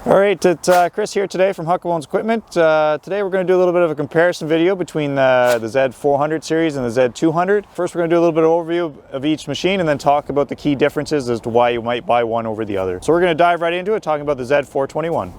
All right, it's Chris here today from Huckabones Equipment. Today we're going to do a little bit of a comparison video between the Z400 series and the Z200. First we're going to do a little bit of overview of each machine and then talk about the key differences as to why you might buy one over the other. So we're going to dive right into it, talking about the Z421.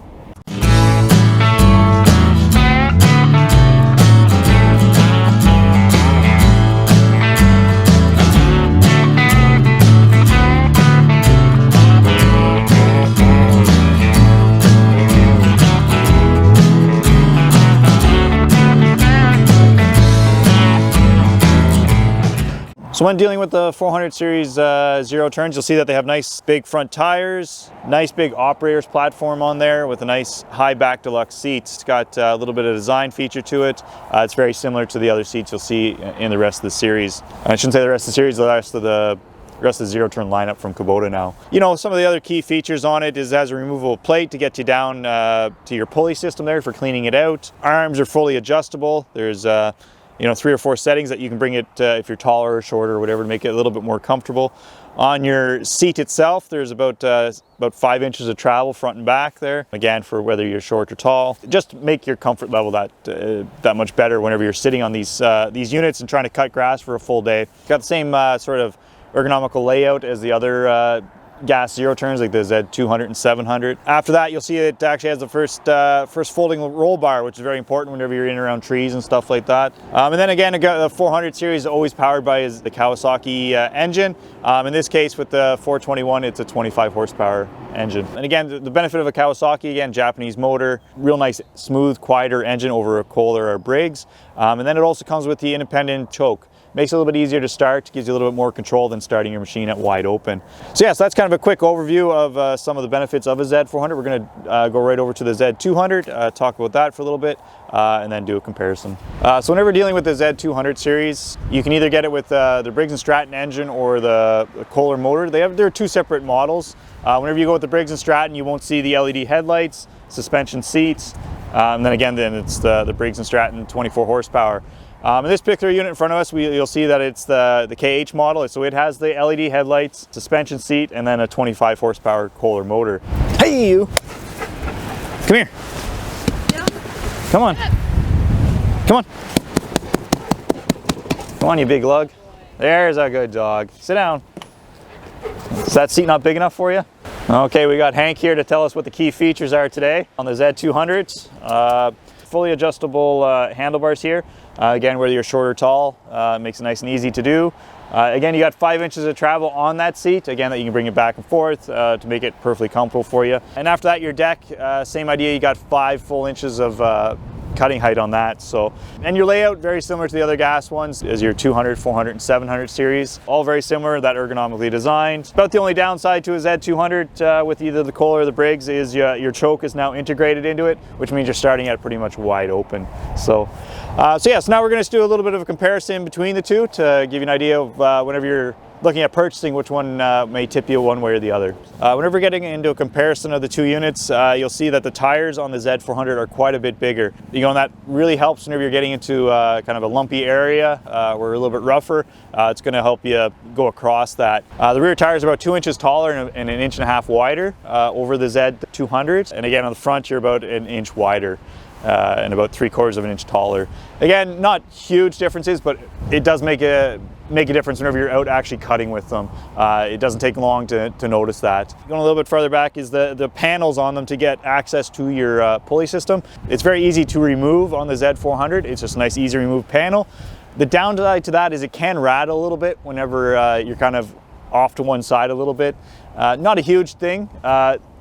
So when dealing with the 400 series zero turns, you'll see that they have nice big front tires, nice big operator's platform on there with a nice high back deluxe seats. It's got a little bit of design feature to it. It's very similar to the other seats you'll see in the rest of the series. I shouldn't say the rest of the series, the rest of the zero turn lineup from Kubota now. You know, some of the other key features on it is it has a removable plate to get you down to your pulley system there for cleaning it out. Arms are fully adjustable. There's you know, 3 or 4 settings that you can bring it if you're taller or shorter or whatever to make it a little bit more comfortable. On your seat itself, there's about 5 inches of travel front and back there. Again, for whether you're short or tall, just to make your comfort level that much better whenever you're sitting on these units and trying to cut grass for a full day. Got the same sort of ergonomical layout as the other gas zero turns like the Z200 and 700. After that, you'll see it actually has the first folding roll bar, which is very important whenever you're in and around trees and stuff like that. And then again, the 400 series is always powered by the Kawasaki engine. In this case, with the 421, it's a 25 horsepower engine. And again, the benefit of a Kawasaki, again, Japanese motor, real nice, smooth, quieter engine over a Kohler or a Briggs. And then it also comes with the independent choke. Makes it a little bit easier to start, gives you a little bit more control than starting your machine at wide open. So yeah, so that's kind of a quick overview of some of the benefits of a Z400. We're going to go right over to the Z200, talk about that for a little bit, and then do a comparison. So whenever dealing with the Z200 series, you can either get it with the Briggs & Stratton engine or the Kohler motor. There are 2 separate models. Whenever you go with the Briggs & Stratton, you won't see the LED headlights, suspension seats, and then again, it's the Briggs & Stratton 24 horsepower. In this particular unit in front of us, you'll see that it's the KH model. So it has the LED headlights, suspension seat, and then a 25 horsepower Kohler motor. Hey, you! Come here. Yeah. Come on. Come on. Come on, you big lug. There's a good dog. Sit down. Is that seat not big enough for you? Okay, we got Hank here to tell us what the key features are today on the Z200s. Fully adjustable handlebars here. Again, whether you're short or tall, makes it nice and easy to do. Again, you got 5 inches of travel on that seat, again, that you can bring it back and forth to make it perfectly comfortable for you. And after that, your deck, same idea, you got 5 full inches of cutting height on that. So, and your layout very similar to the other gas ones is your 200, 400, and 700 series. All very similar, that ergonomically designed. About the only downside to a Z200 with either the Kohler or the Briggs is your choke is now integrated into it, which means you're starting at pretty much wide open. So yeah, so now we're going to do a little bit of a comparison between the two to give you an idea of whenever you're looking at purchasing, which one may tip you one way or the other. Whenever getting into a comparison of the 2 units, you'll see that the tires on the Z400 are quite a bit bigger. You know, and that really helps whenever you're getting into kind of a lumpy area or a little bit rougher. It's going to help you go across that. The rear tires are about 2 inches taller and 1.5 inches wider over the Z200. And again, on the front, you're about 1 inch wider. And about 3/4 of an inch taller. Again, not huge differences, but it does make a difference whenever you're out actually cutting with them. It doesn't take long to notice that. Going a little bit further back is the panels on them to get access to your pulley system. It's very easy to remove on the Z400. It's just a nice, easy remove panel. The downside to that is it can rattle a little bit whenever you're kind of off to one side a little bit. Not a huge thing.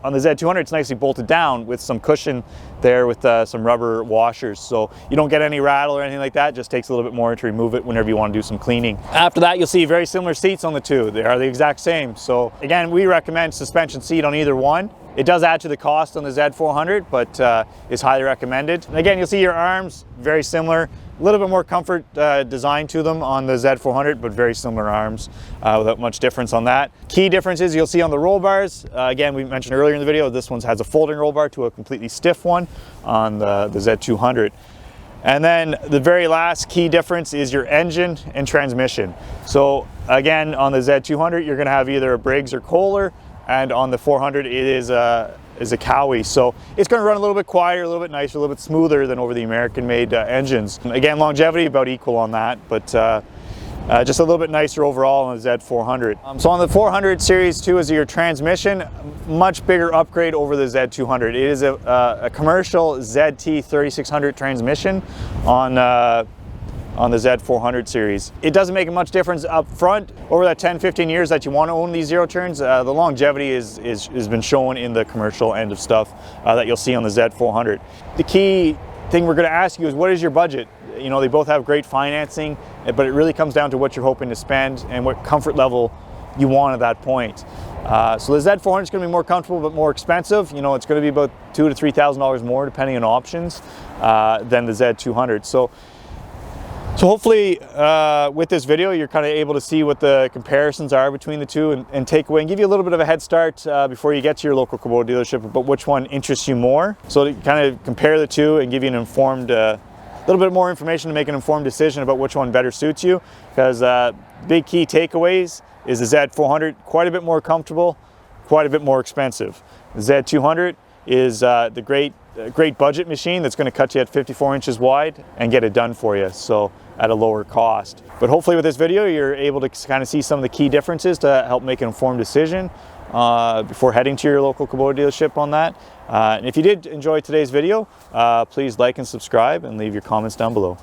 On the Z200, it's nicely bolted down with some cushion there with some rubber washers, so you don't get any rattle or anything like that. It just takes a little bit more to remove it whenever you want to do some cleaning. After that, you'll see very similar seats on the 2. They are the exact same. So again, we recommend suspension seat on either one. It does add to the cost on the Z400, but is highly recommended. And again, you'll see your arms, very similar. A little bit more comfort design to them on the Z400, but very similar arms without much difference on that. Key differences you'll see on the roll bars. Again, we mentioned earlier in the video, this one has a folding roll bar to a completely stiff one on the Z200. And then the very last key difference is your engine and transmission. So again, on the Z200, you're going to have either a Briggs or Kohler, and on the 400, it is a is a Cowie, so it's going to run a little bit quieter, a little bit nicer, a little bit smoother than over the American-made engines. Again, longevity about equal on that, but just a little bit nicer overall on the Z400. So on the 400 Series 2 is your transmission, much bigger upgrade over the Z200. It is a commercial ZT 3600 transmission on the Z400 series. It doesn't make much difference up front. Over that 10-15 years that you want to own these zero turns, the longevity has been shown in the commercial end of stuff that you'll see on the Z400. The key thing we're going to ask you is, what is your budget? You know, they both have great financing, but it really comes down to what you're hoping to spend and what comfort level you want at that point. So the Z400 is going to be more comfortable but more expensive. You know, it's going to be about $2,000 to $3,000 more depending on options than the Z200. So hopefully with this video you're kind of able to see what the comparisons are between the two and take away and give you a little bit of a head start before you get to your local Kubota dealership about which one interests you more. So to kind of compare the two and give you an informed, little bit more information to make an informed decision about which one better suits you, because big key takeaways is the Z400 quite a bit more comfortable, quite a bit more expensive. The Z200 is the great budget machine that's going to cut you at 54 inches wide and get it done for you, so at a lower cost. But hopefully with this video you're able to kind of see some of the key differences to help make an informed decision before heading to your local Kubota dealership on that. And if you did enjoy today's video, please like and subscribe and leave your comments down below.